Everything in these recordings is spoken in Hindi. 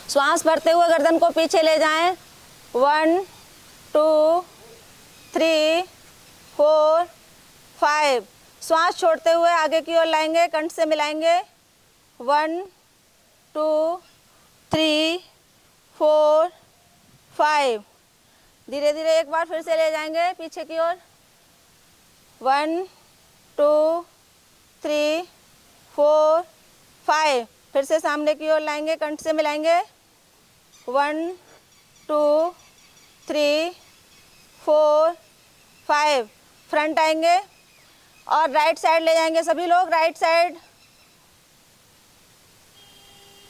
श्वास भरते हुए गर्दन को पीछे ले जाएं। 1 2 3 4 5। श्वास छोड़ते हुए आगे की ओर लाएंगे, कंठ से मिलाएंगे। 1 2 3 4 5। धीरे धीरे एक बार फिर से ले जाएंगे पीछे की ओर। 1 2 3 4 5। फिर से सामने की ओर लाएंगे, कंठ से मिलाएंगे। 1 2 3 4 5। फ्रंट आएंगे और राइट साइड ले जाएंगे सभी लोग। राइट साइड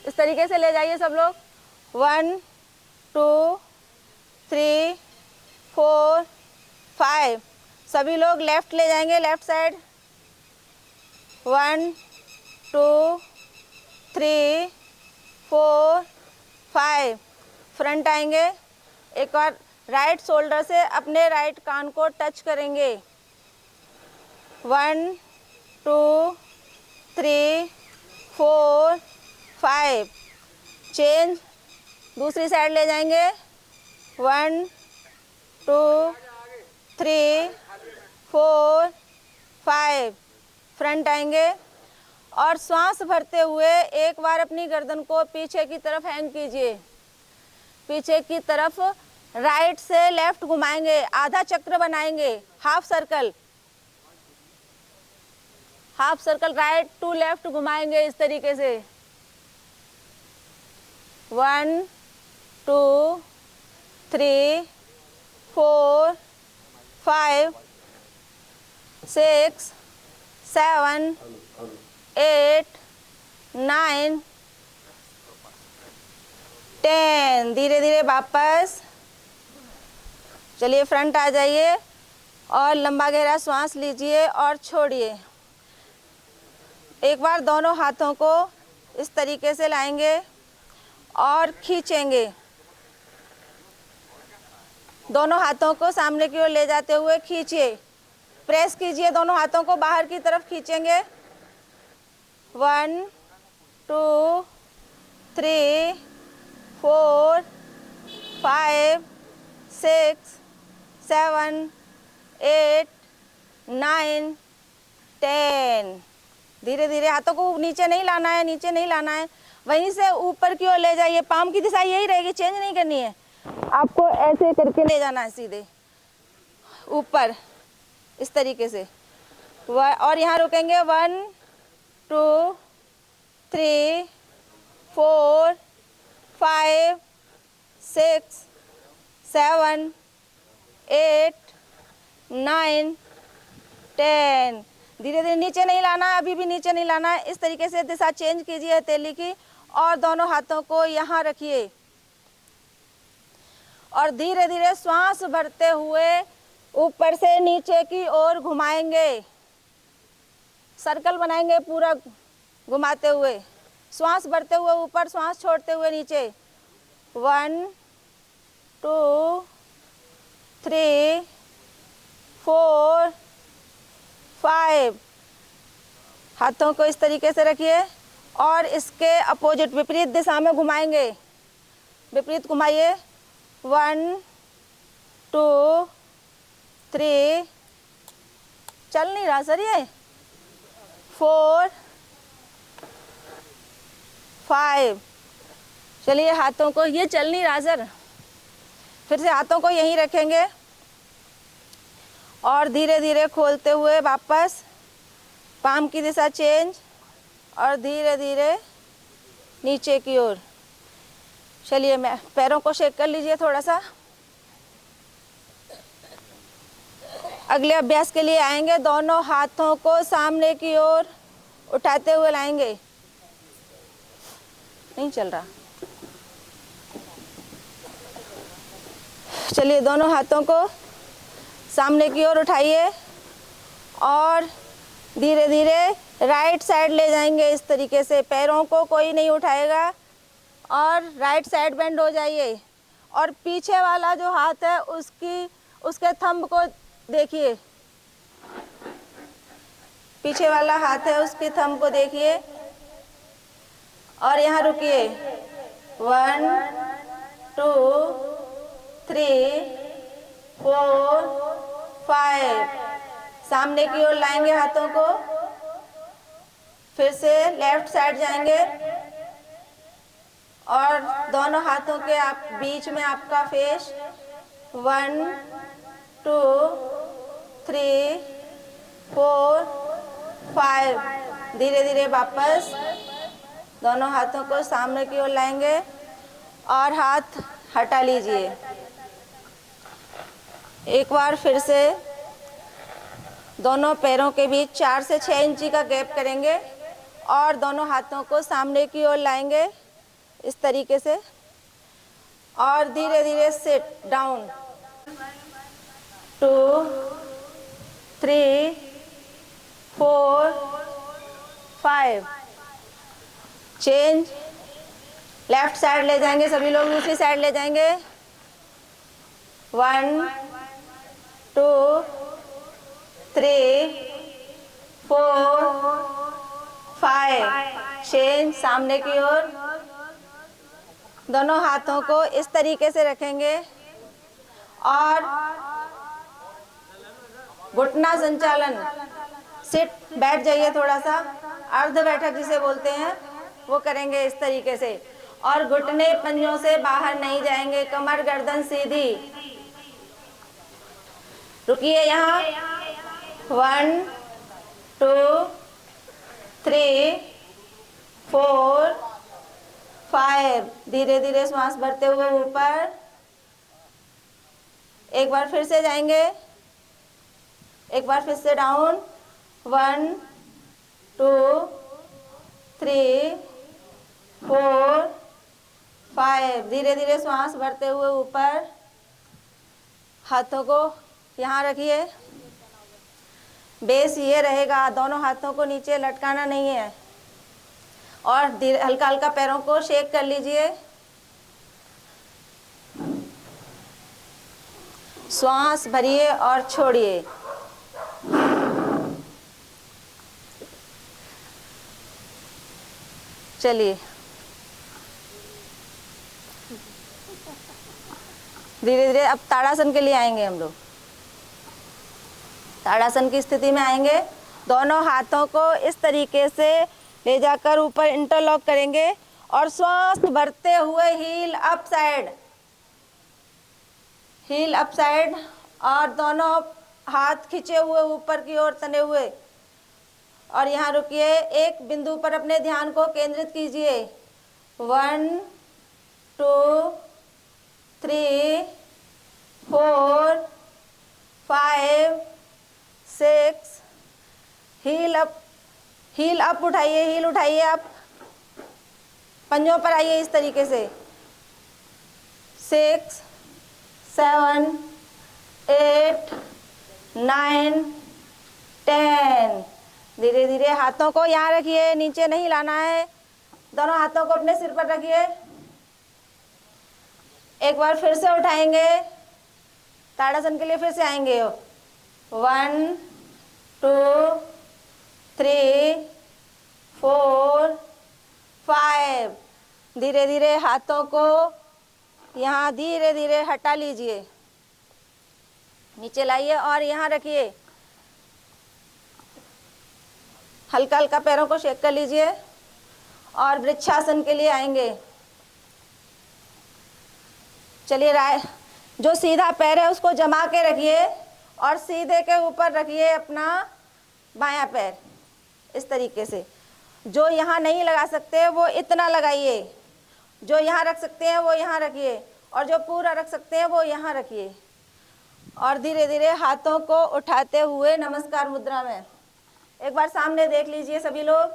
इस तरीके से ले जाइए सब लोग। 1 2 3 4 5। सभी लोग लेफ्ट ले जाएंगे, लेफ्ट साइड। 1 2 3 4 5। फ्रंट आएंगे, एक बार राइट शोल्डर से अपने राइट कान को टच करेंगे। 1 2 3 4 5। चेंज, दूसरी साइड ले जाएंगे। 1 2 3 4 5। फ्रंट आएंगे और श्वास भरते हुए एक बार अपनी गर्दन को पीछे की तरफ हैंग कीजिए। पीछे की तरफ राइट से लेफ्ट घुमाएंगे, आधा चक्र बनाएंगे, half circle. Half circle right to left घुमाएंगे इस तरीके से। 1 2 3 4 5 6 7 8 9 10। धीरे धीरे वापस चलिए, फ्रंट आ जाइए और लंबा गहरा श्वास लीजिए और छोड़िए। एक बार दोनों हाथों को इस तरीके से लाएंगे और खींचेंगे। दोनों हाथों को सामने की ओर ले जाते हुए खींचिए, प्रेस कीजिए, दोनों हाथों को बाहर की तरफ खींचेंगे। 1 2 3 4 5 6 7 8 9 10। धीरे धीरे हाथों को नीचे नहीं लाना है, नीचे नहीं लाना है, वहीं से ऊपर की ओर ले जाइए। पाम की दिशा यही रहेगी, चेंज नहीं करनी है। आपको ऐसे करके ले जाना है सीधे ऊपर इस तरीके से। और यहाँ रुकेंगे। 1 2 3 4 5 6 7 8 9 10। धीरे धीरे नीचे नहीं लाना है, अभी भी नीचे नहीं लाना है। इस तरीके से दिशा चेंज कीजिए हथेली की और दोनों हाथों को यहाँ रखिए और धीरे धीरे श्वास भरते हुए ऊपर से नीचे की ओर घुमाएंगे, सर्कल बनाएंगे पूरा घुमाते हुए। श्वास भरते हुए ऊपर, श्वास छोड़ते हुए नीचे। 1 2 3 4 5। हाथों को इस तरीके से रखिए और इसके अपोजिट विपरीत दिशा में घुमाएंगे। विपरीत घुमाइए। 1 2 3। चल नहीं रहा सर ये। 4 5। चलिए, हाथों को, ये चल नहीं रहा सर। फिर से हाथों को यहीं रखेंगे और धीरे धीरे खोलते हुए वापस पाम की दिशा चेंज और धीरे धीरे नीचे की ओर। चलिए, मैं पैरों को शेक कर लीजिए थोड़ा सा। अगले अभ्यास के लिए आएंगे, दोनों हाथों को सामने की ओर उठाते हुए लाएंगे। नहीं चल रहा। चलिए, दोनों हाथों को सामने की ओर उठाइए और धीरे धीरे राइट साइड ले जाएंगे इस तरीके से। पैरों को कोई नहीं उठाएगा और राइट साइड बेंड हो जाइए और पीछे वाला जो हाथ है उसके थंब को देखिए। पीछे वाला हाथ है उसके थंब को देखिए और यहाँ रुकिए। 1 2 3 4 5। सामने की ओर लाएंगे हाथों को, फिर से लेफ्ट साइड जाएंगे और दोनों हाथों के आप बीच में आपका फेस 1 2 3 4 5। धीरे धीरे वापस दोनों हाथों को सामने की ओर लाएंगे और हाथ हटा लीजिए। एक बार फिर से दोनों पैरों के बीच 4 से 6 इंची का गैप करेंगे और दोनों हाथों को सामने की ओर लाएंगे इस तरीके से और धीरे धीरे sit down. 2 3 4 5। Change, left side ले जाएंगे, सभी लोग दूसरी साइड ले जाएंगे। 1 2 3 4 5। चेंज, सामने की ओर दोनों हाथों को इस तरीके से रखेंगे और घुटना संचालन, सिट, बैठ जाइए, थोड़ा सा अर्ध बैठक जिसे बोलते हैं वो करेंगे इस तरीके से और घुटने पंजों से बाहर नहीं जाएंगे, कमर गर्दन सीधी। रुकिए यहाँ। 1 2 3 4 5। धीरे धीरे श्वास भरते हुए ऊपर। एक बार फिर से जाएंगे, एक बार फिर से डाउन। 1 2 3 4 5। धीरे धीरे श्वास भरते हुए ऊपर। हाथों को यहाँ रखिए, बेस ये रहेगा, दोनों हाथों को नीचे लटकाना नहीं है और हल्का हल्का पैरों को शेक कर लीजिए। श्वास भरिए और छोड़िए। चलिए धीरे धीरे अब ताड़ासन के लिए आएंगे हम लोग। ताड़ासन की स्थिति में आएंगे, दोनों हाथों को इस तरीके से ले जाकर ऊपर इंटरलॉक करेंगे और श्वास भरते हुए heel up side, heel up side और दोनों हाथ खींचे हुए ऊपर की ओर तने हुए और यहाँ रुकिए। एक बिंदु पर अपने ध्यान को केंद्रित कीजिए। 1 2 3 4 5 6। हील अप उठाइए, हील उठाइए, आप पंजों पर आइए इस तरीके से। 6 7 8 9 10। धीरे धीरे हाथों को यहाँ रखिए, नीचे नहीं लाना है, दोनों हाथों को अपने सिर पर रखिए। एक बार फिर से उठाएंगे, ताड़ासन के लिए फिर से आएंगे। 1 2 3 4 5। धीरे धीरे हाथों को यहाँ धीरे धीरे हटा लीजिए, नीचे लाइए और यहाँ रखिए। हल्का हल्का पैरों को शेक कर लीजिए और वृक्षासन के लिए आएंगे। चलिए, जो सीधा पैर है उसको जमा के रखिए और सीधे के ऊपर रखिए अपना बायां पैर इस तरीके से। जो यहाँ नहीं लगा सकते वो इतना लगाइए, जो यहाँ रख सकते हैं वो यहाँ रखिए और जो पूरा रख सकते हैं वो यहाँ रखिए और धीरे धीरे हाथों को उठाते हुए नमस्कार मुद्रा में एक बार सामने देख लीजिए सभी लोग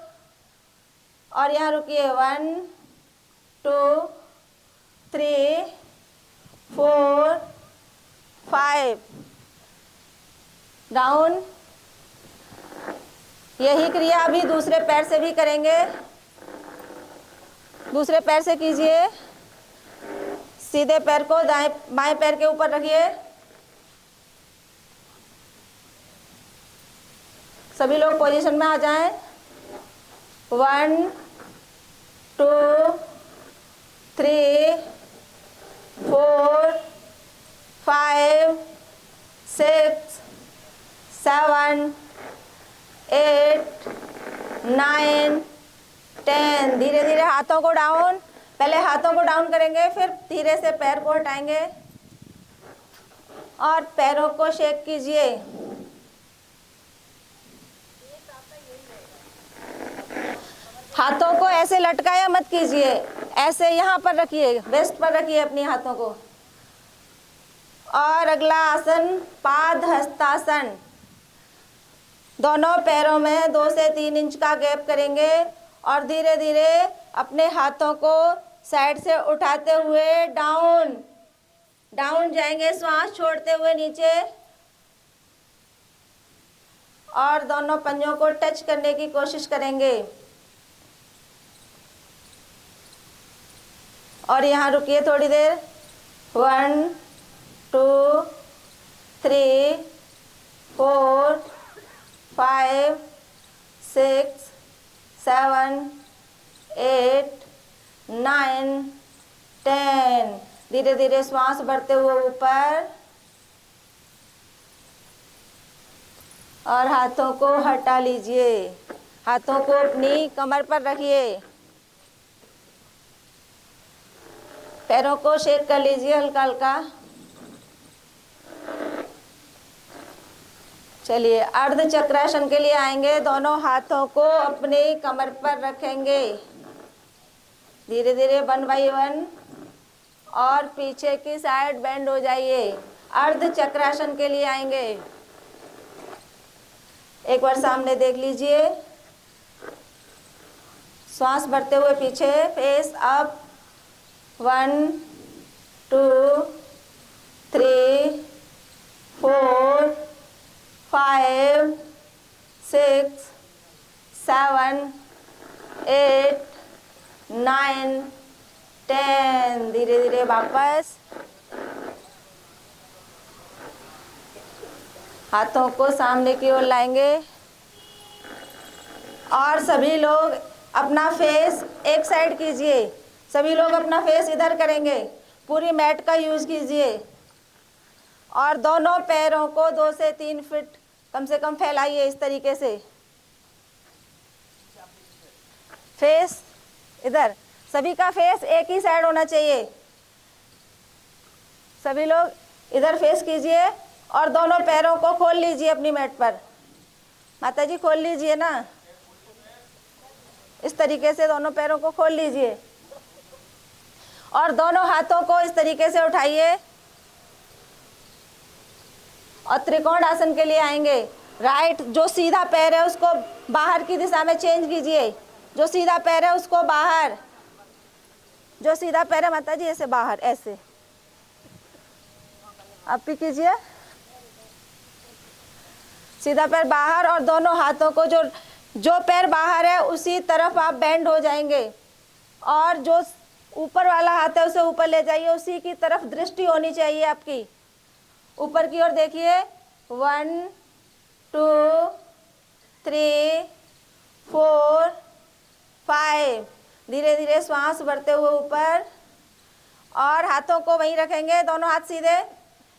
और यहाँ रुकिए। 1 2 3 4 5। डाउन। यही क्रिया अभी दूसरे पैर से भी करेंगे। दूसरे पैर से कीजिए। सीधे पैर को बाएं पैर के ऊपर रखिए। सभी लोग पोजीशन में आ जाएं। 1 2 3 4 5 6 7 8 9 10। धीरे धीरे हाथों को डाउन, पहले हाथों को डाउन करेंगे, फिर धीरे से पैर को हटाएंगे और पैरों को शेक कीजिए। हाथों को ऐसे लटकाया मत कीजिए, ऐसे यहाँ पर रखिए, वेस्ट पर रखिए अपनी हाथों को। और अगला आसन पाद हस्तासन। दोनों पैरों में 2 से 3 इंच का गैप करेंगे और धीरे धीरे अपने हाथों को साइड से उठाते हुए डाउन डाउन जाएंगे, श्वास छोड़ते हुए नीचे, और दोनों पंजों को टच करने की कोशिश करेंगे। और यहाँ रुकिए थोड़ी देर। 1 2 3 4 5 6 7 8 9 10। धीरे धीरे श्वास भरते हुए ऊपर और हाथों को हटा लीजिए। हाथों को अपनी कमर पर रखिए, पैरों को शेक कर लीजिए हल्का हल्का। चलिए अर्ध चक्रासन के लिए आएंगे। दोनों हाथों को अपनी कमर पर रखेंगे, धीरे धीरे 1 बाई 1 और पीछे की साइड बेंड हो जाइए। अर्ध चक्रासन के लिए आएंगे। एक बार सामने देख लीजिए, श्वास भरते हुए पीछे, फेस अप। 1 2 3 4 5 6 7 8 9 10। धीरे धीरे वापस, हाथों को सामने की ओर लाएंगे और सभी लोग अपना फेस एक साइड कीजिए। सभी लोग अपना फेस इधर करेंगे, पूरी मैट का यूज कीजिए और दोनों पैरों को 2 से 3 फीट कम से कम फैलाइए। इस तरीके से फेस इधर, सभी का फेस एक ही साइड होना चाहिए। सभी लोग इधर फेस कीजिए और दोनों पैरों को खोल लीजिए अपनी मैट पर। माता जी खोल लीजिए ना, इस तरीके से दोनों पैरों को खोल लीजिए और दोनों हाथों को इस तरीके से उठाइए और त्रिकोण आसन के लिए आएंगे। राइट, जो सीधा पैर है उसको बाहर की दिशा में चेंज कीजिए। जो सीधा पैर है उसको बाहर, जो सीधा पैर है माता जी ऐसे बाहर, ऐसे आप भी कीजिए। सीधा पैर बाहर और दोनों हाथों को जो पैर बाहर है उसी तरफ आप बेंड हो जाएंगे और जो ऊपर वाला हाथ है उसे ऊपर ले जाइए, उसी की तरफ दृष्टि होनी चाहिए आपकी। ऊपर की ओर देखिए। 1 2 3 4 5। धीरे धीरे श्वास भरते हुए ऊपर और हाथों को वहीं रखेंगे, दोनों हाथ सीधे,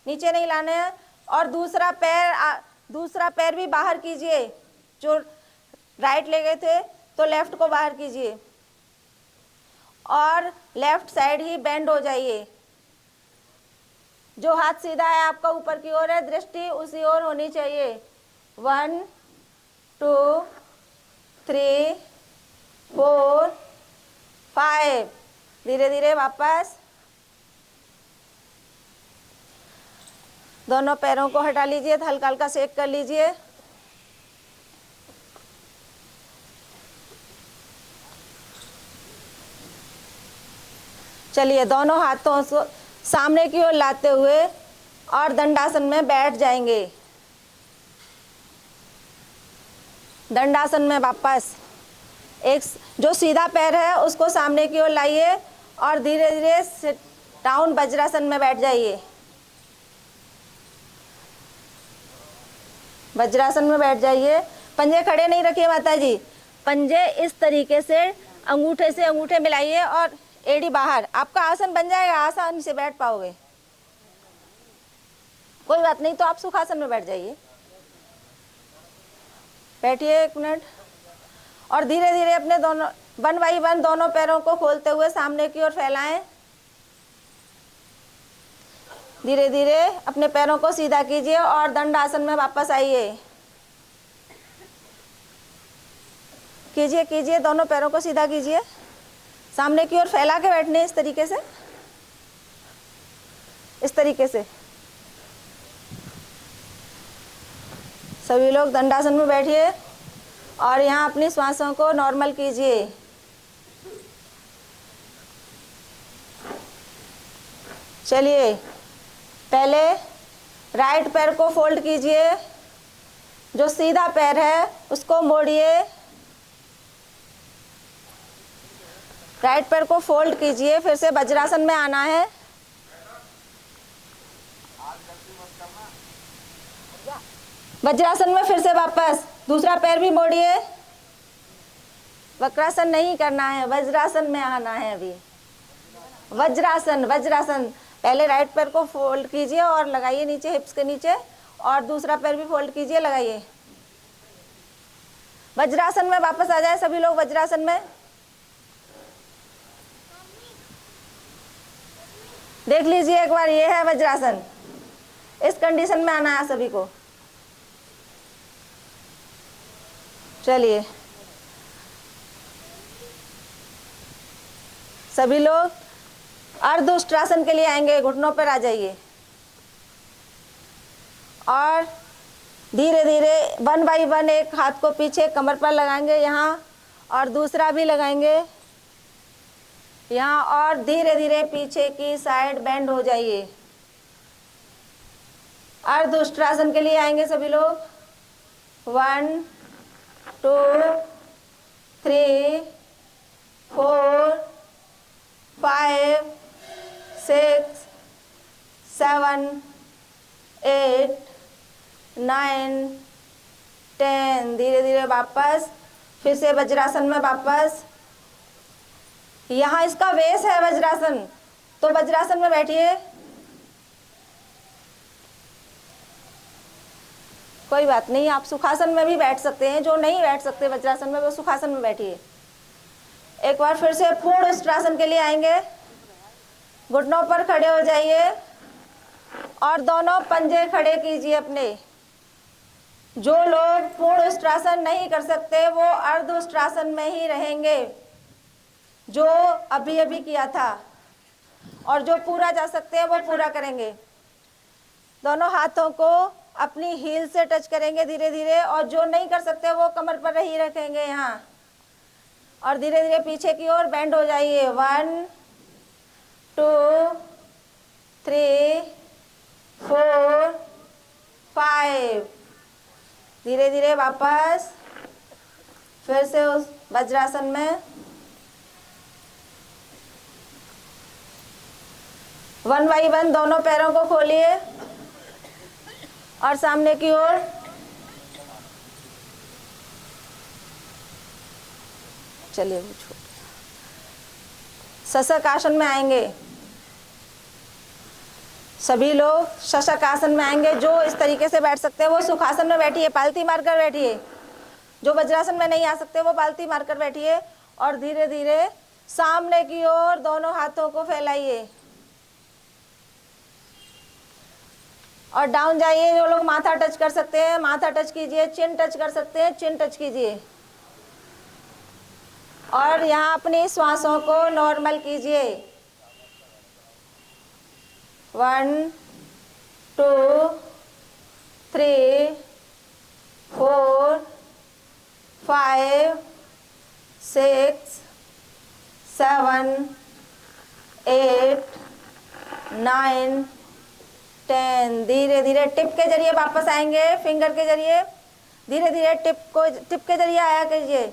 नीचे नहीं लाने हैं। और दूसरा पैर भी बाहर कीजिए। जो राइट ले गए थे तो लेफ्ट को बाहर कीजिए और लेफ्ट साइड ही बेंड हो जाइए। जो हाथ सीधा है आपका ऊपर की ओर है, दृष्टि उसी ओर होनी चाहिए। 1 2 3 4 5। धीरे धीरे वापस, दोनों पैरों को हटा लीजिए, हल्का हल्का शेक कर लीजिए। चलिए दोनों हाथों को सामने की ओर लाते हुए और दंडासन में बैठ जाएंगे। दंडासन में वापस एक जो सीधा पैर है उसको सामने की ओर लाइए और धीरे धीरे सिट डाउन वज्रासन में बैठ जाइए। वज्रासन में बैठ जाइए। पंजे खड़े नहीं रखिए माता जी, पंजे इस तरीके से अंगूठे से अंगूठे मिलाइए और एड़ी बाहर, आपका आसन बन जाएगा, आसानी से बैठ पाओगे। कोई बात नहीं, तो आप सुखासन में बैठ जाइए, बैठिए 1 मिनट। और धीरे धीरे अपने दोनों 1 बाई 1 दोनों पैरों को खोलते हुए सामने की ओर फैलाएं। धीरे धीरे अपने पैरों को सीधा कीजिए और दंडासन में वापस आइए। कीजिए कीजिए, दोनों पैरों को सीधा कीजिए, सामने की ओर फैला के बैठने, इस तरीके से, इस तरीके से। सभी लोग दंडासन में बैठिए और यहाँ अपनी श्वासों को नॉर्मल कीजिए। चलिए, पहले राइट पैर को फोल्ड कीजिए, जो सीधा पैर है उसको मोड़िए, राइट पैर को फोल्ड कीजिए, फिर से वज्रासन में आना है। वज्रासन में फिर से वापस दूसरा पैर भी मोड़िए, वक्रासन नहीं करना है, वज्रासन में आना है अभी। वज्रासन, वज्रासन, पहले राइट पैर को फोल्ड कीजिए और लगाइए नीचे हिप्स के नीचे, और दूसरा पैर भी फोल्ड कीजिए, लगाइए। वज्रासन में वापस आ जाए सभी लोग, वज्रासन में। देख लीजिए एक बार, ये है वज्रासन, इस कंडीशन में आना है सभी को। चलिए, सभी लोग अर्धउष्ट्रासन के लिए आएंगे, घुटनों पर आ जाइए और धीरे धीरे 1 बाई 1 एक हाथ को पीछे कमर पर लगाएंगे यहाँ, और दूसरा भी लगाएंगे यहाँ, और धीरे धीरे पीछे की साइड बेंड हो जाइए। अर्धउष्ट्रासन के लिए आएंगे सभी लोग। 1 2 3 4 5 6 7 8 9 10। धीरे धीरे वापस, फिर से वज्रासन में वापस। यहाँ इसका बेस है वज्रासन, तो वज्रासन में बैठिए, कोई बात नहीं, आप सुखासन में भी बैठ सकते हैं। जो नहीं बैठ सकते वज्रासन में, वो सुखासन में बैठिए। एक बार फिर से पूर्ण उष्ट्रासन के लिए आएंगे, घुटनों पर खड़े हो जाइए और दोनों पंजे खड़े कीजिए अपने। जो लोग पूर्ण उष्ट्रासन नहीं कर सकते वो अर्ध उष्ट्रासन में ही रहेंगे, जो अभी अभी किया था, और जो पूरा जा सकते हैं वो पूरा करेंगे। दोनों हाथों को अपनी हील से टच करेंगे धीरे धीरे, और जो नहीं कर सकते वो कमर पर ही रखेंगे यहाँ, और धीरे धीरे पीछे की ओर बेंड हो जाइए। 1 2 3 4 5। धीरे धीरे वापस फिर से उस वज्रासन में। 1 बाई 1 दोनों पैरों को खोलिए और सामने की ओर। चलिए, वो छोड़, शशक आसन में आएंगे सभी लोग। शशक आसन में आएंगे, जो इस तरीके से बैठ सकते हैं वो सुखासन में बैठिए, पालती मारकर बैठिए। जो वज्रासन में नहीं आ सकते वो पालती मारकर बैठिए, और धीरे धीरे सामने की ओर दोनों हाथों को फैलाइए और डाउन जाइए। जो लोग माथा टच कर सकते हैं माथा टच कीजिए, चिन टच कर सकते हैं चिन टच कीजिए, और यहाँ अपनी श्वासों को नॉर्मल कीजिए। 1 2 3 4 5 6 7 8 9 10। धीरे धीरे टिप के जरिए वापस आएंगे, फिंगर के जरिए धीरे धीरे टिप के जरिए आया कीजिए।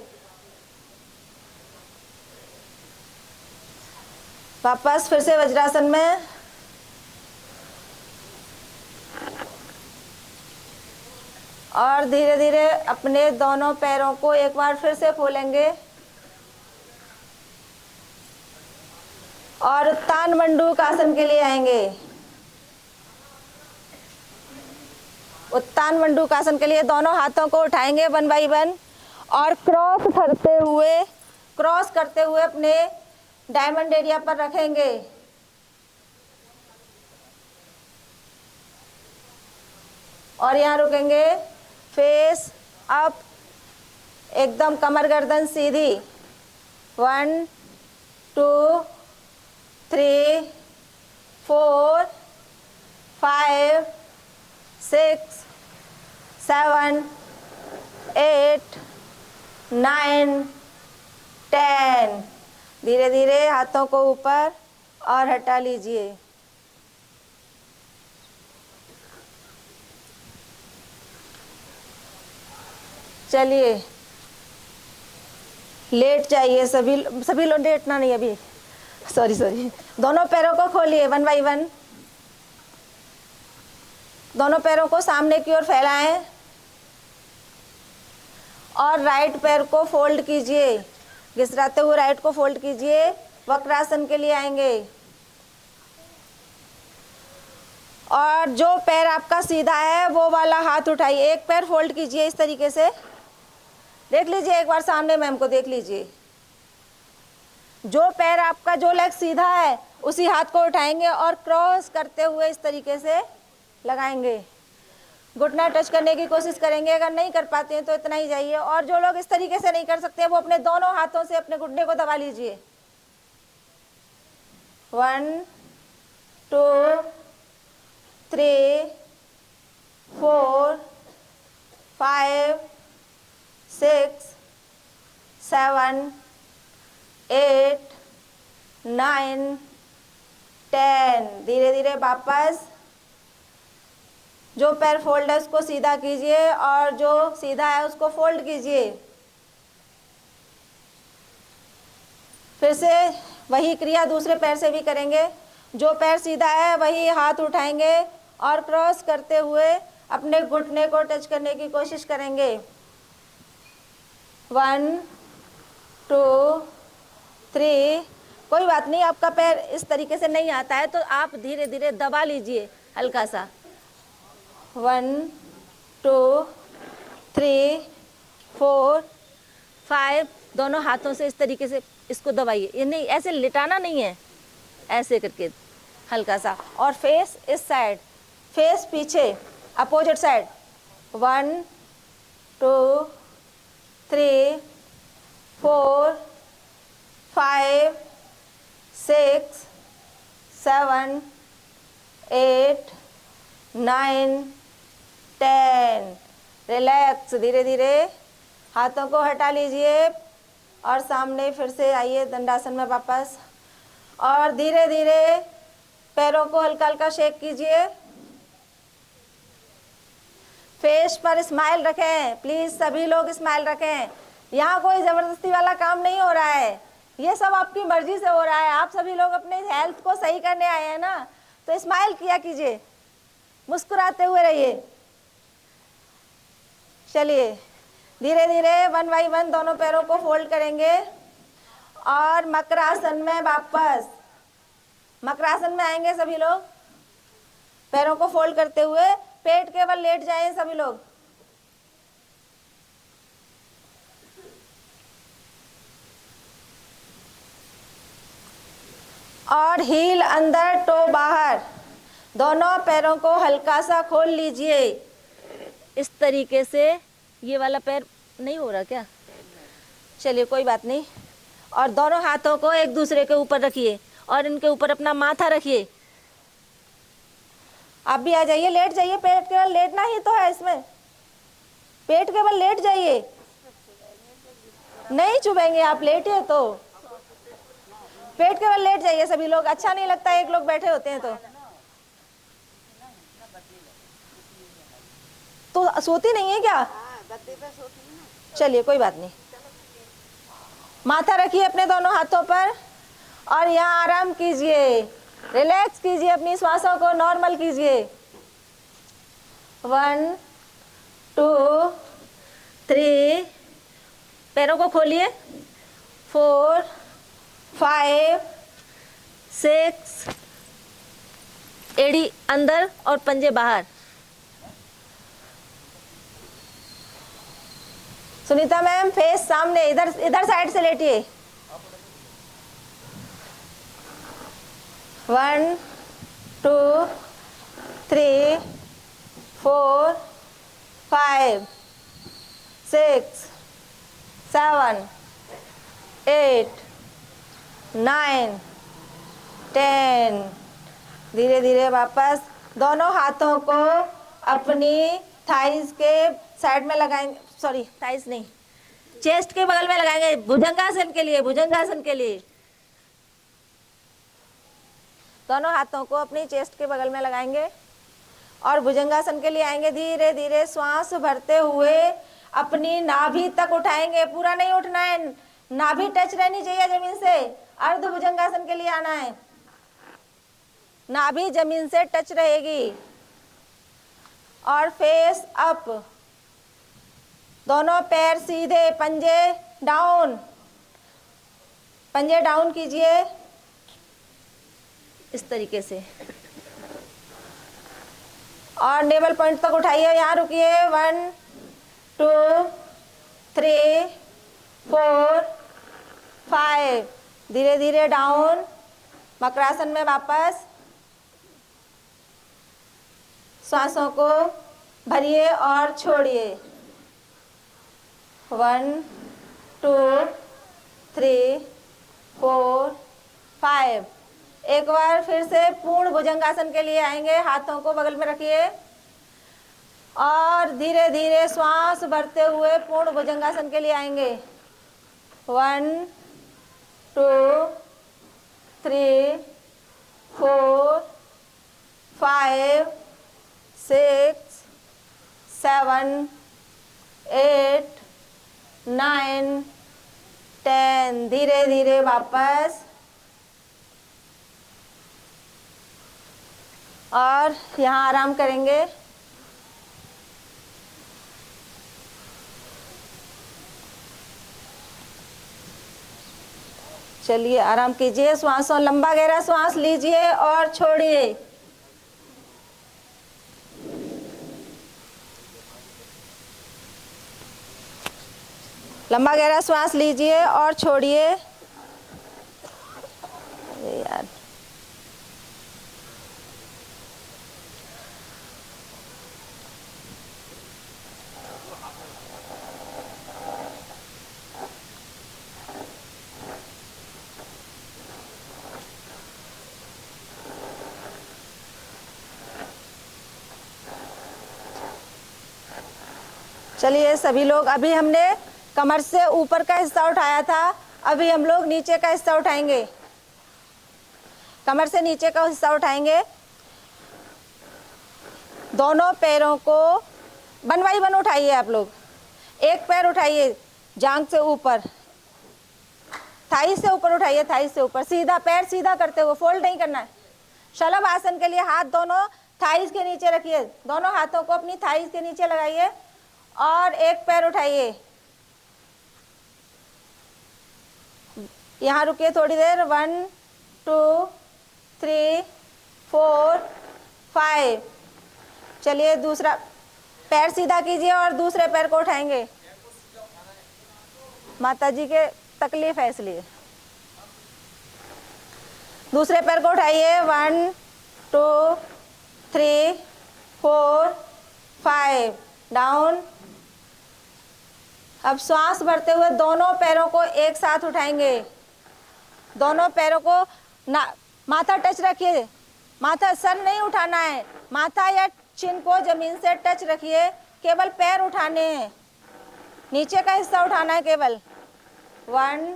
वापस फिर से वज्रासन में। और धीरे धीरे अपने दोनों पैरों को एक बार फिर से खोलेंगे और उत्तान मंडूक आसन के लिए आएंगे। उत्तान मंडूक आसन के लिए दोनों हाथों को उठाएंगे 1 बाई 1 और क्रॉस करते हुए अपने डायमंड एरिया पर रखेंगे। और यहाँ रुकेंगे, फेस अप, एकदम कमर गर्दन सीधी। 1 2 3 4 5 6 7 8 9 10। धीरे धीरे हाथों को ऊपर और हटा लीजिए। चलिए लेट जाइए सभी लोग, लेटना नहीं अभी, सॉरी। दोनों पैरों को खोलिए 1 बाई 1। दोनों पैरों को सामने की ओर फैलाएं और राइट पैर को फोल्ड कीजिए। घिसराते हुए राइट को फोल्ड कीजिए। वक्रासन के लिए आएंगे और जो पैर आपका सीधा है वो वाला हाथ उठाइए। एक पैर फोल्ड कीजिए इस तरीके से, देख लीजिए एक बार सामने मैम को देख लीजिए। जो पैर आपका, जो लेग सीधा है उसी हाथ को उठाएंगे और क्रॉस करते हुए इस तरीके से लगाएंगे। घुटना टच करने की कोशिश करेंगे, अगर नहीं कर पाते हैं तो इतना ही जाइए। और जो लोग इस तरीके से नहीं कर सकते वो अपने दोनों हाथों से अपने घुटने को दबा लीजिए। 1 2 3 4 5 6 7 8 9 10। धीरे धीरे वापस जो पैर फोल्ड है उसको सीधा कीजिए और जो सीधा है उसको फोल्ड कीजिए। फिर से वही क्रिया दूसरे पैर से भी करेंगे। जो पैर सीधा है वही हाथ उठाएंगे और क्रॉस करते हुए अपने घुटने को टच करने की कोशिश करेंगे। 1 2 3। कोई बात नहीं, आपका पैर इस तरीके से नहीं आता है तो आप धीरे धीरे दबा लीजिए हल्का सा। 1 2 3 4 5। दोनों हाथों से इस तरीके से इसको दबाइए। ये नहीं, ऐसे लिटाना नहीं है, ऐसे करके हल्का सा। और फेस इस साइड, फेस पीछे, अपोजिट साइड। 1 2 3 4 5 6 7 8 9 10। रिलैक्स। धीरे धीरे हाथों को हटा लीजिए और सामने फिर से आइए दंडासन में वापस। और धीरे धीरे पैरों को हल्का हल्का शेक कीजिए। फेस पर स्माइल रखें, प्लीज सभी लोग स्माइल रखें। यहाँ कोई जबरदस्ती वाला काम नहीं हो रहा है, ये सब आपकी मर्जी से हो रहा है। आप सभी लोग अपने हेल्थ को सही करने आए हैं ना, तो स्माइल किया कीजिए, मुस्कुराते हुए रहिए। चलिए धीरे धीरे 1 बाई 1 दोनों पैरों को फोल्ड करेंगे और मकरासन में वापस। मकरासन में आएंगे सभी लोग, पैरों को फोल्ड करते हुए। पेट केवल लेट जाएं सभी लोग। और हील अंदर, टो बाहर। दोनों पैरों को हल्का सा खोल लीजिए इस तरीके से। ये वाला पैर नहीं हो रहा क्या? चलिए कोई बात नहीं। और दोनों हाथों को एक दूसरे के ऊपर रखिए और इनके ऊपर अपना माथा रखिए। आप भी आ जाइए, लेट जाइए। पेट केवल लेटना ही तो है इसमें, पेट केवल लेट जाइए, नहीं चुभेंगे आप, लेटिए तो। पेट केवल लेट जाइए सभी लोग। अच्छा नहीं लगता एक लोग बैठे होते हैं तो सोती नहीं है क्या? चलिए कोई बात नहीं। माथा रखिए अपने दोनों हाथों पर और यहाँ आराम कीजिए, रिलैक्स कीजिए, अपनी श्वासों को नॉर्मल कीजिए। 1 2 3। पैरों को खोलिए। 4 5 6, एड़ी अंदर और पंजे बाहर। सुनीता मैम फेस सामने, इधर इधर साइड से लेटिए। 1 2 3 4 5 6 7 8 9 10। धीरे धीरे वापस दोनों हाथों को अपनी थाइस के साइड में लगाएंगे, सॉरी थाइस नहीं, चेस्ट के बगल में लगाएंगे भुजंगासन के लिए। भुजंगासन के लिए दोनों हाथों को अपनी चेस्ट के बगल में लगाएंगे और भुजंगासन के लिए आएंगे। धीरे धीरे श्वास भरते हुए अपनी नाभि तक उठाएंगे, पूरा नहीं उठना है, नाभि टच रहनी चाहिए जमीन से। अर्ध भुजंगासन के लिए आना है, नाभि जमीन से टच रहेगी और फेस अप। दोनों पैर सीधे, पंजे डाउन, पंजे डाउन कीजिए इस तरीके से और नेवल पॉइंट तक उठाइए। यहाँ रुकिए। 1 2 3 4 5। धीरे धीरे डाउन, मकरासन में वापस। सांसों को भरिए और छोड़िए। 1 2 3 4 5। एक बार फिर से पूर्ण भुजंगासन के लिए आएंगे, हाथों को बगल में रखिए और धीरे धीरे श्वास भरते हुए पूर्ण भुजंगासन के लिए आएंगे। 1 2 3 4 5 6 7 8 9 10। धीरे धीरे वापस और यहाँ आराम करेंगे। चलिए आराम कीजिए, श्वासों लंबा गहरा श्वास लीजिए और छोड़िए। लंबा गहरा श्वास लीजिए और छोड़िए। अरे यार, चलिए सभी लोग, अभी हमने कमर से ऊपर का हिस्सा उठाया था, अभी हम लोग नीचे का हिस्सा उठाएंगे। कमर से नीचे का हिस्सा उठाएंगे। दोनों पैरों को 1 बाई 1 उठाइए आप लोग। एक पैर उठाइए जांघ से ऊपर, थाई से ऊपर उठाइए, थाई से ऊपर सीधा, पैर सीधा करते हुए, फोल्ड नहीं करना है। शलभ आसन के लिए हाथ दोनों थाइस के नीचे रखिए, दोनों हाथों को अपनी थाइस के नीचे लगाइए और एक पैर उठाइए। यहाँ रुकिए थोड़ी देर। 1 2 3 4 5। चलिए दूसरा पैर सीधा कीजिए और दूसरे पैर को उठाएंगे। माता जी के तकलीफ है इसलिए। दूसरे पैर को उठाइए। 1 2 3 4 5। डाउन। अब श्वास भरते हुए दोनों पैरों को एक साथ उठाएंगे। दोनों पैरों को माथा टच रखिए, माथा सर नहीं उठाना है, माथा या चिन को जमीन से टच रखिए, केवल पैर उठाने हैं, नीचे का हिस्सा उठाना है केवल। 1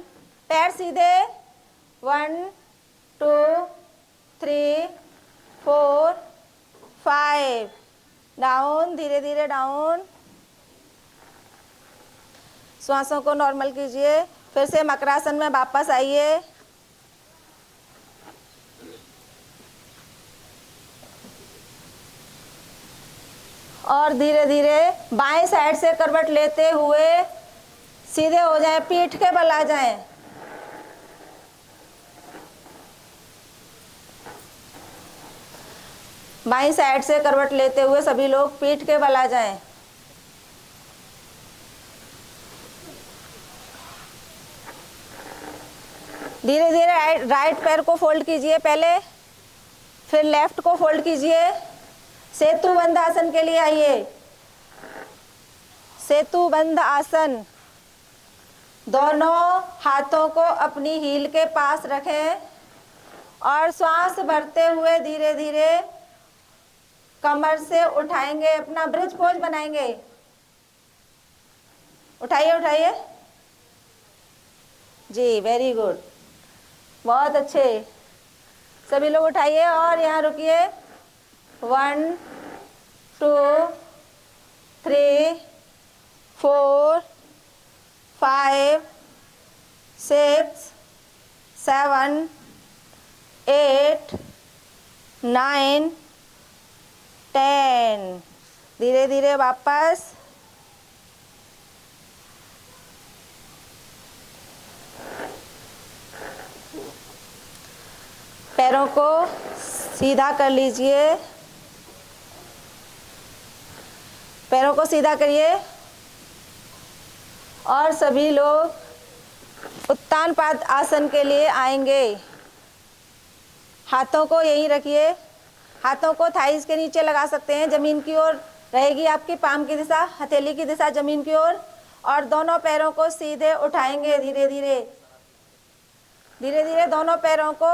पैर सीधे। 1 2 3 4 5। डाउन, धीरे धीरे डाउन। श्वासों को नॉर्मल कीजिए। फिर से मकरासन में वापस आइए। और धीरे धीरे बाएं साइड से करवट लेते हुए सीधे हो जाएं, पीठ के बल आ जाएं। बाईं साइड से करवट लेते हुए सभी लोग पीठ के बल आ जाएं। धीरे धीरे राइट पैर को फोल्ड कीजिए पहले, फिर लेफ्ट को फोल्ड कीजिए। सेतु बंध आसन के लिए आइए। सेतु बंध आसन। दोनों हाथों को अपनी हील के पास रखें और श्वास भरते हुए धीरे धीरे कमर से उठाएंगे, अपना ब्रिज पोज बनाएंगे। उठाइए उठाइए जी, वेरी गुड, बहुत अच्छे। सभी लोग उठाइए और यहाँ रुकिए। 1 2 3 4 5 6 7 8 9 10। धीरे धीरे वापस। पैरों को सीधा कर लीजिए, पैरों को सीधा करिए और सभी लोग उत्तान पाद आसन के लिए आएंगे। हाथों को यहीं रखिए, हाथों को थाइस के नीचे लगा सकते हैं, जमीन की ओर रहेगी आपकी पाम की दिशा, हथेली की दिशा जमीन की ओर, और दोनों पैरों को सीधे उठाएंगे। धीरे धीरे धीरे धीरे दोनों पैरों को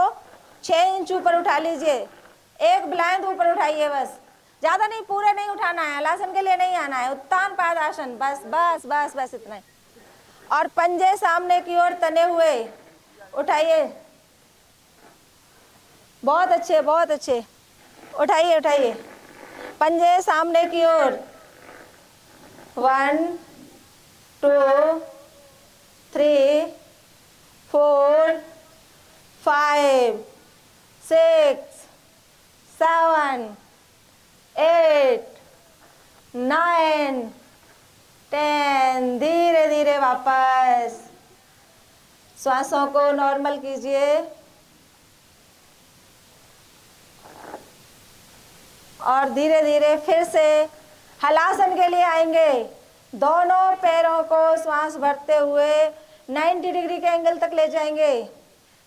6 इंच ऊपर उठा लीजिए। एक ब्लाइंड ऊपर उठाइए, बस ज्यादा नहीं, पूरे नहीं उठाना है, हलासन के लिए नहीं आना है। उत्तान पाद आसन, बस बस बस बस इतना ही। और पंजे सामने की ओर तने हुए उठाइए। बहुत अच्छे बहुत अच्छे, उठाइए उठाइए, पंजे सामने की ओर। 1 2 3 4 5 6 7 8 9 10। धीरे धीरे वापस श्वासों को नॉर्मल कीजिए और धीरे धीरे फिर से हलासन के लिए आएंगे। दोनों पैरों को श्वास भरते हुए 90 डिग्री के एंगल तक ले जाएंगे।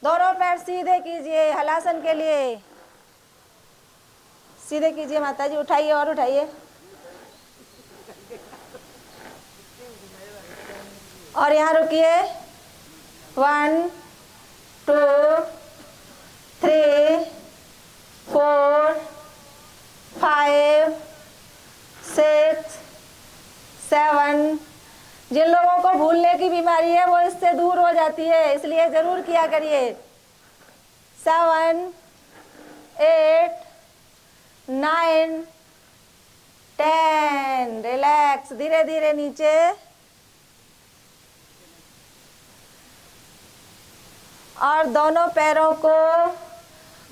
दोनों पैर सीधे कीजिए हलासन के लिए, सीधे कीजिए माता जी। उठाइए और उठाइए और यहाँ रुकिए। 1 2 3 4 5 6 7। जिन लोगों को भूलने की बीमारी है वो इससे दूर हो जाती है, इसलिए जरूर किया करिए। 7 8 9 10। रिलैक्स, धीरे धीरे नीचे। और दोनों पैरों को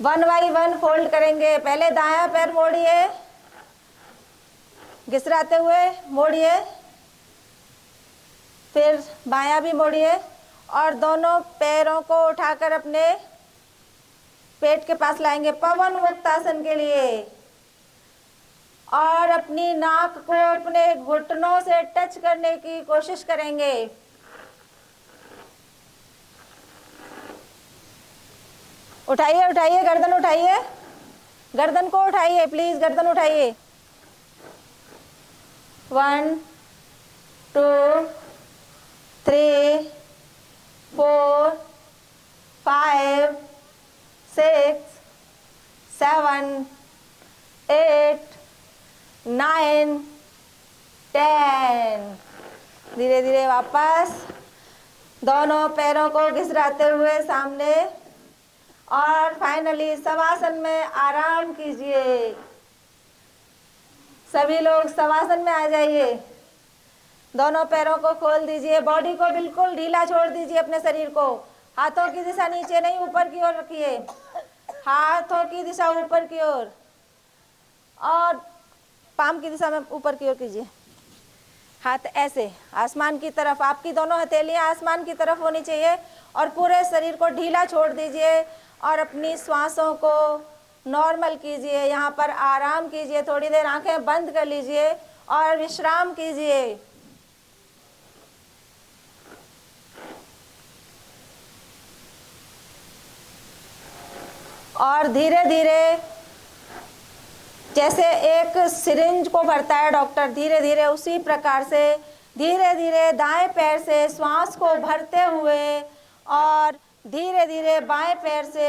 1 बाई 1 फोल्ड करेंगे। पहले दायां पैर मोड़िए, घिसराते हुए मोड़िए, फिर बायां भी मोड़िए और दोनों पैरों को उठाकर अपने पेट के पास लाएंगे पवन मुक्त आसन के लिए। और अपनी नाक को अपने घुटनों से टच करने की कोशिश करेंगे। उठाइए उठाइए, गर्दन उठाइए, गर्दन को उठाइए प्लीज, गर्दन उठाइए। 1 2 3 4 5 6 7 8 9 10। धीरे धीरे वापस दोनों पैरों को घिसराते हुए सामने और फाइनली शवासन में आराम कीजिए। सभी लोग शवासन में आ जाइए। दोनों पैरों को खोल दीजिए, बॉडी को बिल्कुल ढीला छोड़ दीजिए अपने शरीर को। हाथों की दिशा नीचे नहीं ऊपर की ओर रखिए, हाथों की दिशा ऊपर की ओर और पाम की दिशा में ऊपर की ओर कीजिए। हाथ ऐसे आसमान की तरफ, आपकी दोनों हथेलियां आसमान की तरफ होनी चाहिए और पूरे शरीर को ढीला छोड़ दीजिए और अपनी श्वासों को नॉर्मल कीजिए, यहाँ पर आराम कीजिए, थोड़ी देर आंखें बंद कर लीजिए और विश्राम कीजिए। और धीरे धीरे जैसे एक सिरिंज को भरता है डॉक्टर, धीरे धीरे उसी प्रकार से धीरे धीरे दाएं पैर से श्वास को भरते हुए और धीरे धीरे बाएं पैर से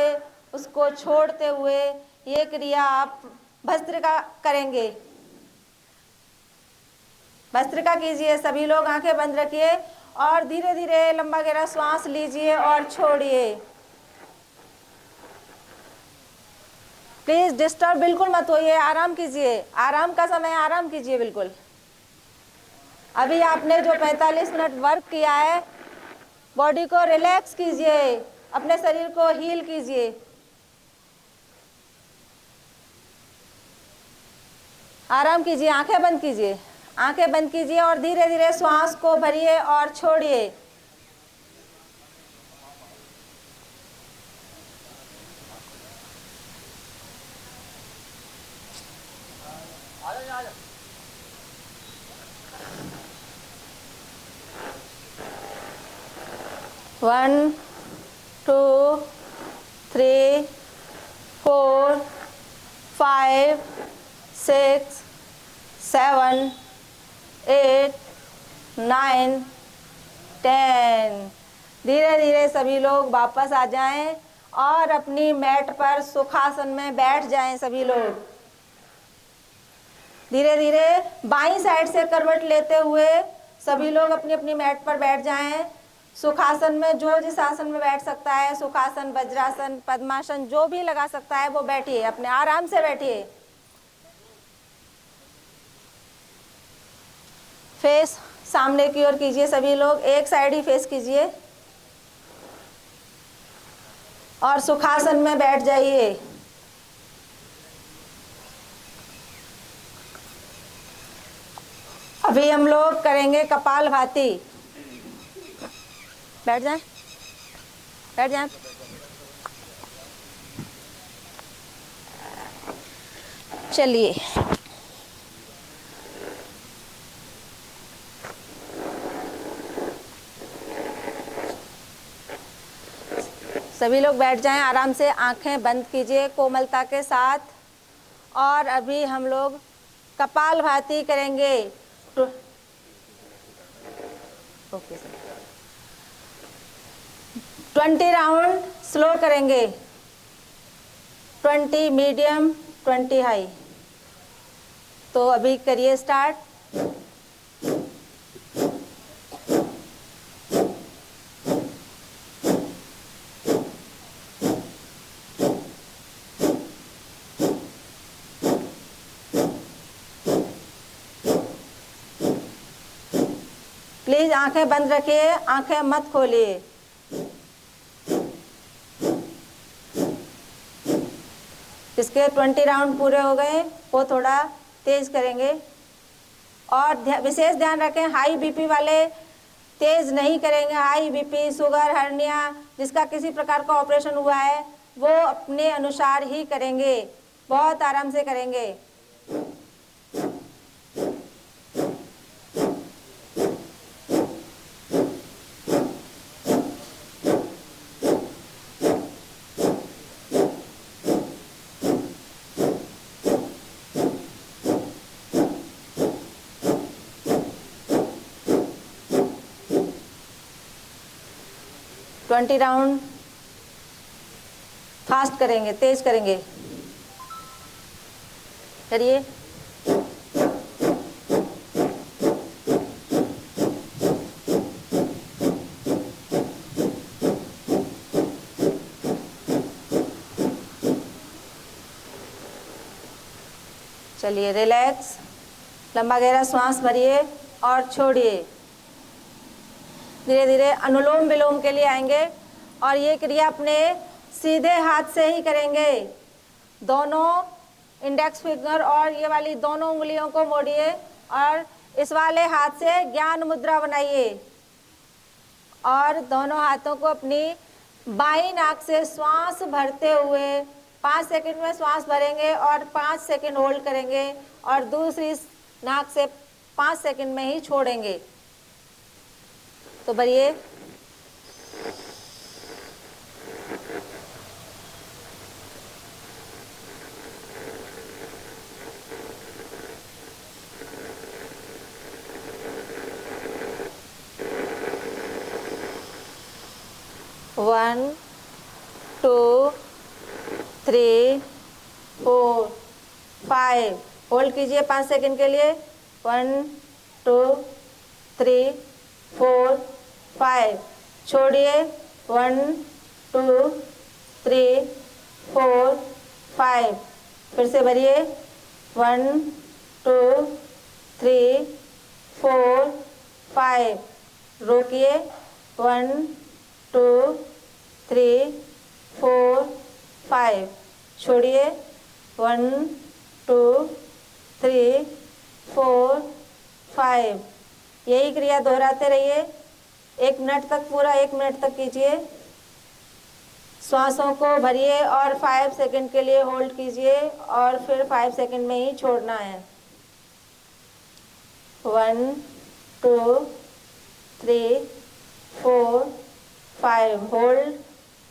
उसको छोड़ते हुए ये क्रिया आप भस्त्रिका करेंगे। भस्त्रिका कीजिए, सभी लोग आंखें बंद रखिए और धीरे धीरे लंबा गहरा श्वास लीजिए और छोड़िए। प्लीज डिस्टर्ब बिल्कुल मत होइए, आराम कीजिए, आराम का समय, आराम कीजिए बिल्कुल। अभी आपने जो 45 मिनट वर्क किया है, बॉडी को रिलैक्स कीजिए, अपने शरीर को हील कीजिए। आराम कीजिए, आंखें बंद कीजिए, आंखें बंद कीजिए और धीरे धीरे श्वास को भरिए और छोड़िए। One, two, three, four, five, six, seven, 8, 9, 10। धीरे धीरे सभी लोग वापस आ जाएं और अपनी मैट पर सुखासन में बैठ जाएं। सभी लोग धीरे धीरे बाईं साइड से करवट लेते हुए सभी लोग अपनी अपनी मैट पर बैठ जाएं। सुखासन में जो जिस आसन में बैठ सकता है, सुखासन, वज्रासन, पद्मासन, जो भी लगा सकता है वो बैठिए, अपने आराम से बैठिए। फेस सामने की ओर कीजिए, सभी लोग एक साइड ही फेस कीजिए और सुखासन में बैठ जाइए। अभी हम लोग करेंगे कपालभाति। बैठ जाएं, बैठ जाएं। चलिए, सभी लोग बैठ जाएं, आराम से आंखें बंद कीजिए कोमलता के साथ। और अभी हम लोग कपालभाति करेंगे। ओके सर, 20 राउंड स्लो करेंगे, 20 मीडियम, 20 हाई। तो अभी करिए स्टार्ट। प्लीज आंखें बंद रखिए, आंखें मत खोलिए। इसके 20 राउंड पूरे हो गए, वो थोड़ा तेज करेंगे। और विशेष ध्यान रखें, हाई बीपी वाले तेज नहीं करेंगे। हाई बीपी, शुगर, हर्निया, जिसका किसी प्रकार का ऑपरेशन हुआ है, वो अपने अनुसार ही करेंगे, बहुत आराम से करेंगे। ट्वेंटी राउंड फास्ट करेंगे, तेज करेंगे। करिए। चलिए, रिलैक्स, लंबा गहरा सांस भरिए और छोड़िए। धीरे धीरे अनुलोम विलोम के लिए आएंगे और ये क्रिया अपने सीधे हाथ से ही करेंगे। दोनों इंडेक्स फिंगर और ये वाली दोनों उंगलियों को मोड़िए और इस वाले हाथ से ज्ञान मुद्रा बनाइए और दोनों हाथों को अपनी बाईं नाक से श्वास भरते हुए 5 सेकंड में श्वास भरेंगे और 5 सेकंड होल्ड करेंगे और दूसरी नाक से 5 सेकंड में ही छोड़ेंगे। तो भरिए। One, two, three, four, 5। Hold कीजिए 5 सेकंड के लिए। 1, 2, 3, 4, 5। छोड़िए। 1, 2, 3, 4, 5। फिर से भरिए। 1, 2, 3, 4, 5। रोकिए। 1, 2, 3, 4, 5। छोड़िए। 1, 2, 3, 4, 5। यही क्रिया दोहराते रहिए 1 मिनट तक, पूरा 1 मिनट तक कीजिए। श्वासों को भरिए और 5 सेकंड के लिए होल्ड कीजिए और फिर 5 सेकंड में ही छोड़ना है। 1, 2, 3, 4, 5। होल्ड।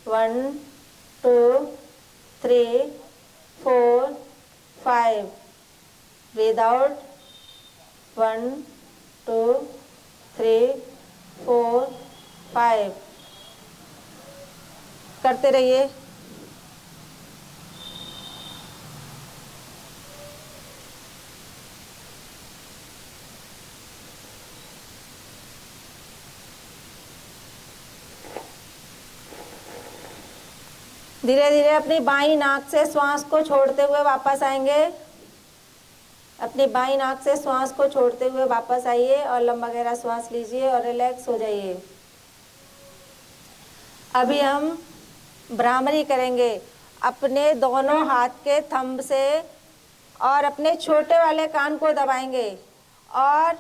1, 2, 3, 4, 5। Breathe out. 1, 2, 3, 4, 5। करते रहिए। धीरे धीरे अपनी बाईं नाक से श्वास को छोड़ते हुए वापस आएंगे। अपनी बाईं नाक से श्वास को छोड़ते हुए वापस आइए और लंबा गहरा श्वास लीजिए और रिलैक्स हो जाइए। अभी हम भ्रामरी करेंगे। अपने दोनों हाथ के थंब से और अपने छोटे वाले कान को दबाएंगे और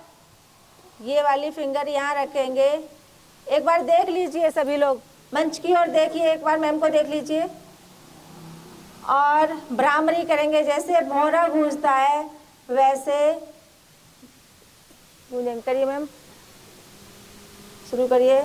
ये वाली फिंगर यहाँ रखेंगे। एक बार देख लीजिए सभी लोग, मंच की ओर देखिए, एक बार मैम को देख लीजिए। और भ्रामरी करेंगे, जैसे भौरा गूंजता है वैसे गूंजेंगे। करिए मैम, शुरू करिए।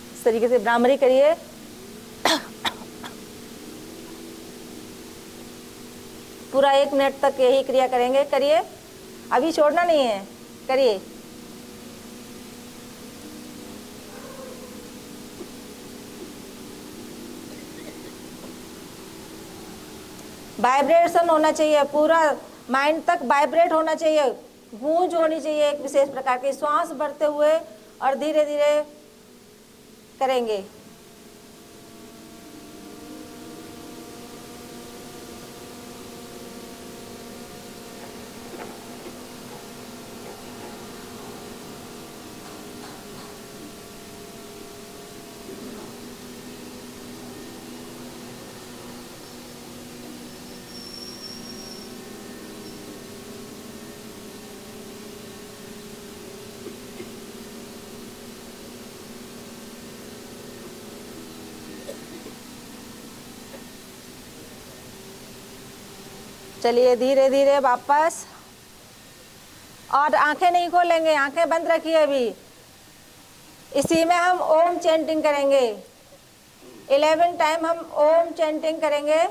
इस तरीके से भ्रामरी करिए। पूरा 1 मिनट तक यही क्रिया करेंगे। करिए, अभी छोड़ना नहीं है, करिए। वाइब्रेशन होना चाहिए, पूरा माइंड तक वाइब्रेट होना चाहिए, गूंज होनी चाहिए एक विशेष प्रकार की। श्वास भरते हुए और धीरे धीरे करेंगे। चलिए धीरे धीरे वापस। और आंखें नहीं खोलेंगे, आंखें बंद रखिए अभी। इसी में हम ओम चैंटिंग करेंगे। 11 टाइम हम ओम चैंटिंग करेंगे।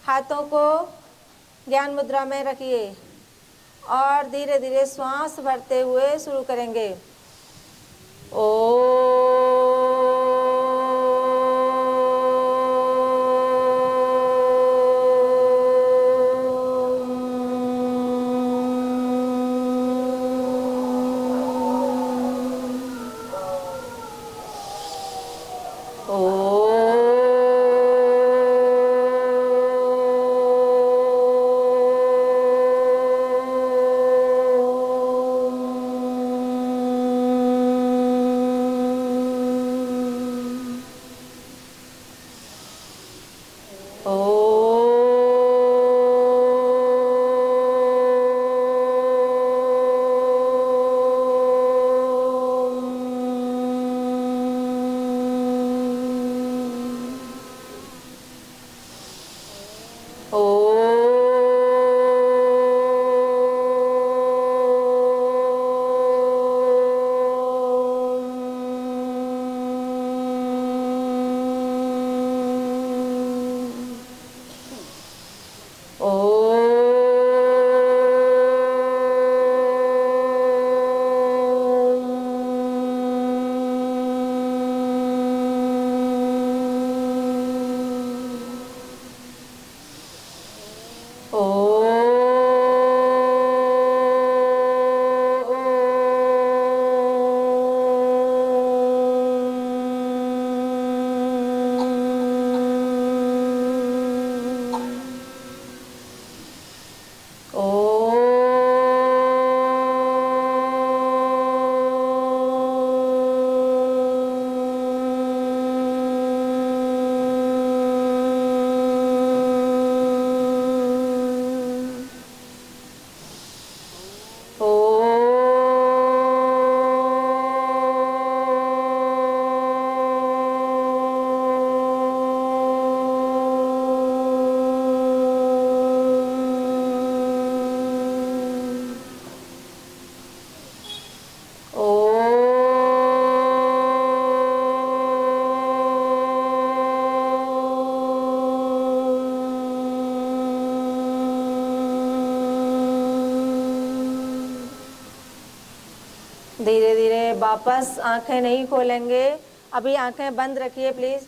हाथों को ज्ञान मुद्रा में रखिए और धीरे धीरे श्वास भरते हुए शुरू करेंगे। धीरे धीरे वापस आंखें नहीं खोलेंगे, अभी आंखें बंद रखिए प्लीज़।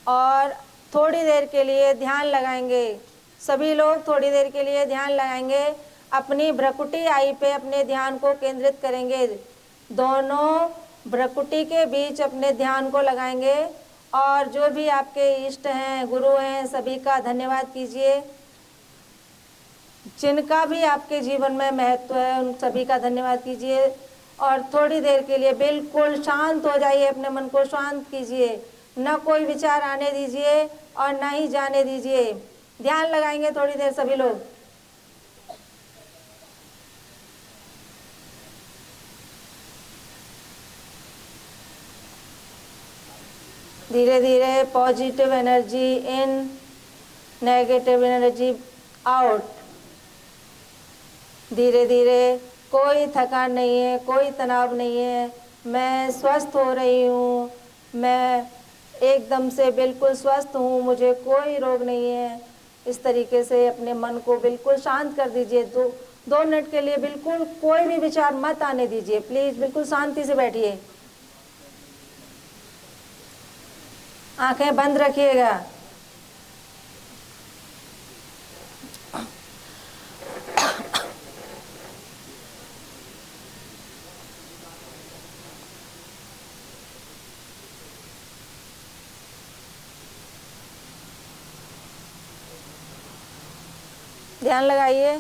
और थोड़ी देर के लिए ध्यान लगाएंगे, सभी लोग थोड़ी देर के लिए ध्यान लगाएंगे। अपनी भ्रुकुटी आई पे अपने ध्यान को केंद्रित करेंगे, दोनों भ्रुकुटी के बीच अपने ध्यान को लगाएंगे। और जो भी आपके इष्ट हैं, गुरु हैं, सभी का धन्यवाद कीजिए। जिनका भी आपके जीवन में महत्व है उन सभी का धन्यवाद कीजिए। और थोड़ी देर के लिए बिल्कुल शांत हो जाइए, अपने मन को शांत कीजिए, न कोई विचार आने दीजिए और न ही जाने दीजिए। ध्यान लगाएंगे थोड़ी देर सभी लोग। धीरे धीरे positive energy in, negative energy out. धीरे धीरे, कोई थकान नहीं है, कोई तनाव नहीं है, मैं स्वस्थ हो रही हूँ, मैं एकदम से बिल्कुल स्वस्थ हूँ, मुझे कोई रोग नहीं है। इस तरीके से अपने मन को बिल्कुल शांत कर दीजिए। 2 मिनट के लिए बिल्कुल कोई भी विचार मत आने दीजिए, प्लीज़ बिल्कुल शांति से बैठिए, आंखें बंद रखिएगा। ध्यान लगाइए,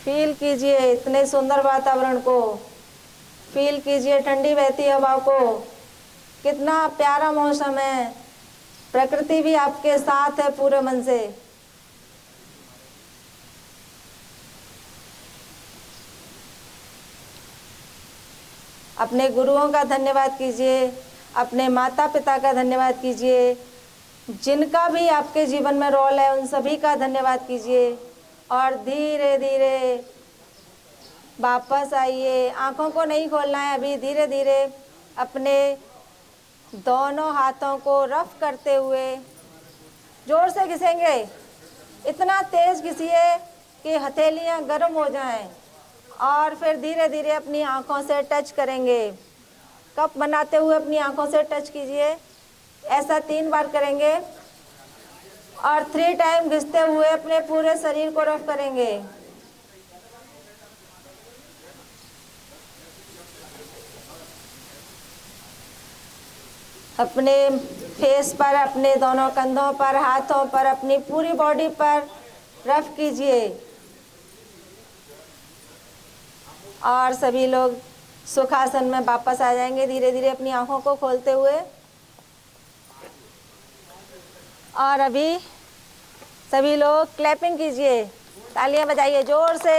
फील कीजिए इतने सुंदर वातावरण को, फील कीजिए ठंडी बहती हवा को। कितना प्यारा मौसम है, प्रकृति भी आपके साथ है पूरे मन से। अपने गुरुओं का धन्यवाद कीजिए, अपने माता पिता का धन्यवाद कीजिए, जिनका भी आपके जीवन में रोल है उन सभी का धन्यवाद कीजिए। और धीरे धीरे वापस आइए, आंखों को नहीं खोलना है अभी। धीरे धीरे अपने दोनों हाथों को रफ करते हुए जोर से घिसेंगे, इतना तेज घिसिए कि हथेलियां गर्म हो जाएं। और फिर धीरे धीरे अपनी आंखों से टच करेंगे, कप बनाते हुए अपनी आंखों से टच कीजिए। ऐसा 3 बार करेंगे और 3 टाइम घिसते हुए अपने पूरे शरीर को रफ करेंगे। अपने फेस पर, अपने दोनों कंधों पर, हाथों पर, अपनी पूरी बॉडी पर रफ कीजिए। और सभी लोग सुखासन में वापस आ जाएंगे धीरे धीरे अपनी आंखों को खोलते हुए। और अभी सभी लोग क्लैपिंग कीजिए, तालियां बजाइए जोर से।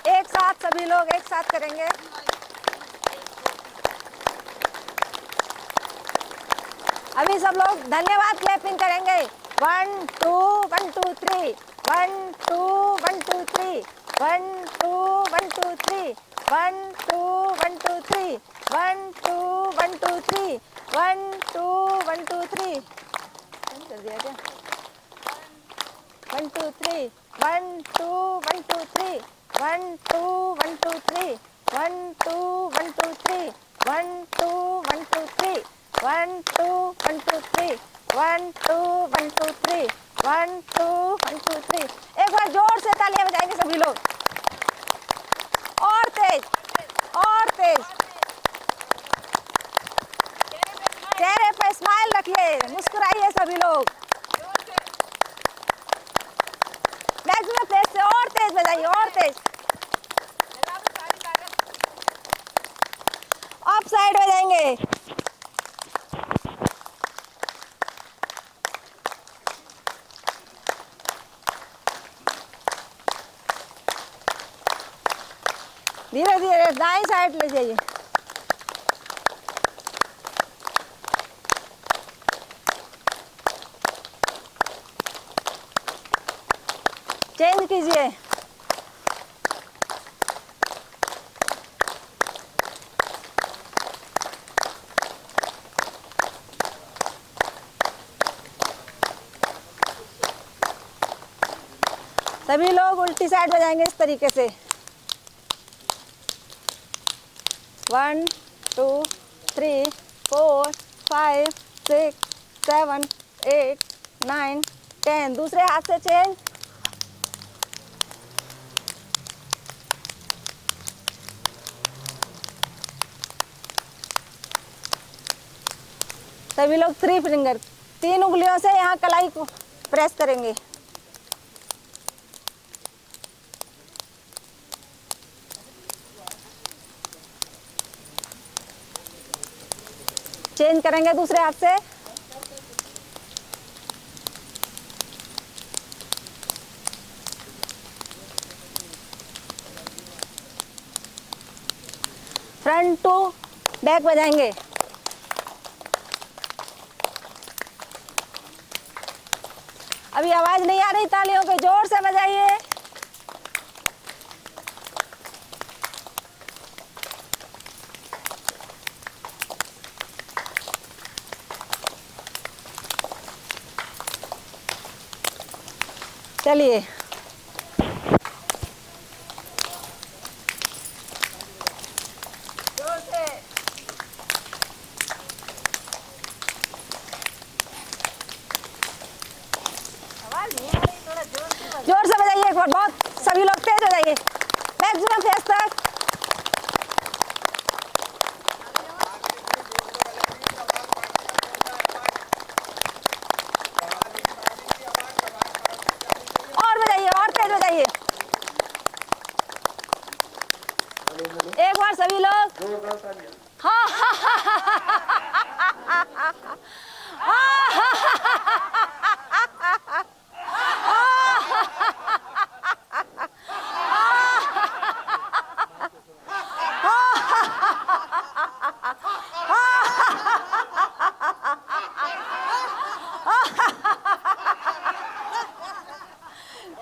एक साथ सभी लोग एक साथ करेंगे। अभी सब लोग धन्यवाद क्लैपिंग करेंगे। 1 2 1 2 3, 1 2 1 2 3, 1 2 1 2 3, 1 2 1 2 3, 1 2 1 2 3, 1 2 1 2 3। कर दिया क्या? 1 2 3, 1 2 1 2 3, 1 2 1 2 3, 1 2 1 2 3, 1 2 1 2 3, 1 2 1 2 3, 1 2 1 2 3, 1 2 1 2 3। एक बार जोर से तालियां बजाएंगे सभी लोग, और तेज, और तेज। चेहरे पे स्माइल रखिए, मुस्कुराइए सभी लोग। मैक्सिमम तेज से और तेज बजाइए, और तेज। अप साइड बजाएंगे। धीरे धीरे दाईं साइड ले जाइए। चेंज कीजिए। सभी लोग उल्टी साइड बजाएंगे इस तरीके से। 1 2 3 4 5 6 7 8 9 10। दूसरे हाथ से चेंज। सभी लोग 3 फिंगर, 3 उंगलियों से यहाँ कलाई को प्रेस करेंगे। चेंज करेंगे दूसरे हाथ से। फ्रंट टू बैक बजाएंगे। अभी आवाज नहीं आ रही तालियों के, जोर से बजाइए। चलिए जोर से। जोर से बजाइए एक बार, बहुत सभी लोग तेज हो जाइए, मैक्सिमम फेस तक। और बजाइए, और तेज हो जाइए। एक बार सभी लोग। हाँ हाँ हाँ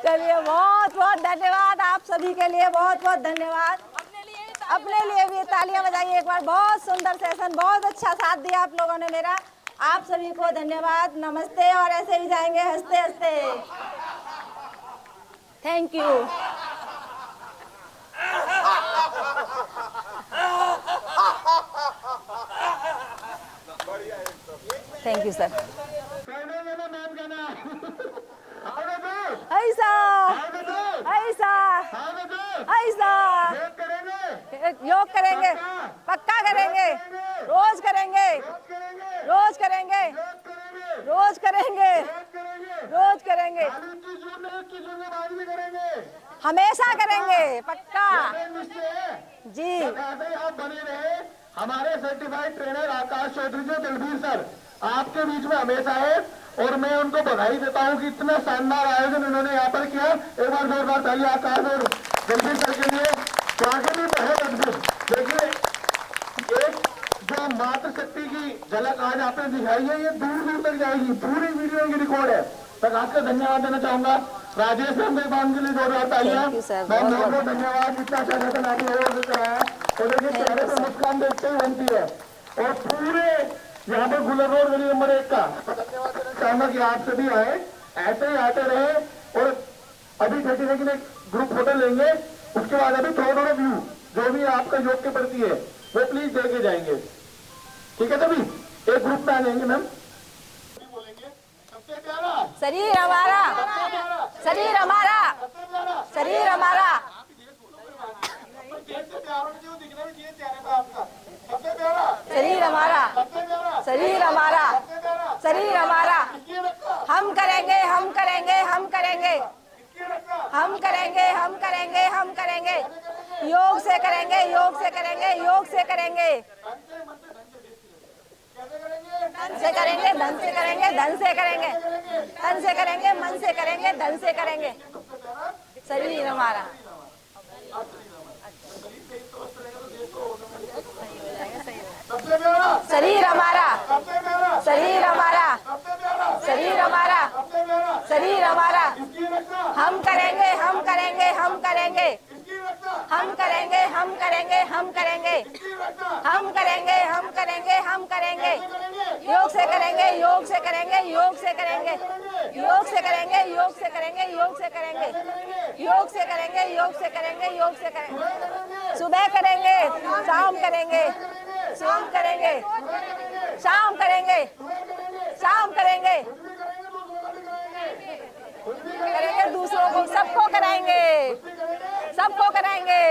चलिए, बहुत बहुत धन्यवाद आप सभी के लिए, बहुत बहुत धन्यवाद। अपने लिए भी तालियां बजाइए एक बार। बहुत सुंदर सेशन, बहुत अच्छा साथ दिया आप लोगों ने मेरा। आप सभी को धन्यवाद, नमस्ते। और ऐसे ही जाएंगे हंसते हंसते। Thank you. Thank you sir. ऐसा ऐसा ऐसा योग करेंगे, पक्का करेंगे, रोज करेंगे, रोज करेंगे, रोज करेंगे, रोज करेंगे, हमेशा करेंगे, पक्का जी। आप बने रहे। हमारे सर्टिफाइड ट्रेनर आकाश चौधरी जो दिलबीर सर आपके बीच में हमेशा है, और मैं उनको बधाई देता हूं कि इतना शानदार आयोजन उन्होंने यहाँ पर किया। एक बार जोरदार ताली आकाश और दिलबीर सर के लिए। तो आगे भी बहुत अद्भुत। देखिए, एक जो मातृ शक्ति की झलक आज आपने दिखाई है, ये दूर दूर तक जाएगी, पूरी वीडियो की रिकॉर्ड है। मैं आपका धन्यवाद देना चाहूंगा। राजेश मैम के लिए जोरदार तालियां। मैम बहुत बहुत धन्यवाद, इतना अच्छा सेशन आपने कराया। और देखिए, चेहरे पर मुस्कान देखते ही बनती है। और पूरे यहाँ पर गुलर रोड गली नंबर 1 का धन्यवाद देना चाहूंगा कि आप सभी आए, ऐसे ही आते रहे। और अभी 30 सेकंड एक ग्रुप फोटो लेंगे, उसके बाद अभी थोड़ा थोड़ा व्यू जो भी आपका योग के प्रति है वो प्लीज देके जाएंगे, ठीक है? तभी एक ग्रुप में आ जाएंगे। मैम बोलेंगे सबसे प्यारा शरीर हमारा, शरीर हमारा, शरीर हमारा, दिखना भी चाहिए चेहरे पर आपका। सबसे प्यारा शरीर हमारा, शरीर हमारा, शरीर हमारा। हम करेंगे, हम करेंगे, हम करेंगे, हम करेंगे, हम करेंगे, हम करेंगे। योग से करेंगे, योग से करेंगे, योग से करेंगे, धन से करेंगे, धन से करेंगे, धन से करेंगे, धन से करेंगे, मन से करेंगे, धन से करेंगे। शरीर हमारा, शरीर हमारा, शरीर हमारा, शरीर हमारा, शरीर हमारा। हम करेंगे, हम करेंगे, हम करेंगे, हम करेंगे, हम करेंगे, हम करेंगे, हम करेंगे, हम करेंगे, हम करेंगे, योग से करेंगे, योग से करेंगे, योग से करेंगे, योग से करेंगे, योग से करेंगे, योग से करेंगे, योग से करेंगे, योग से करेंगे, योग से करेंगे, सुबह करेंगे, शाम करेंगे, शाम करेंगे, शाम करेंगे, शाम करेंगे, करेंगे, दूसरों को सबको कराएंगे, सबको कराएंगे,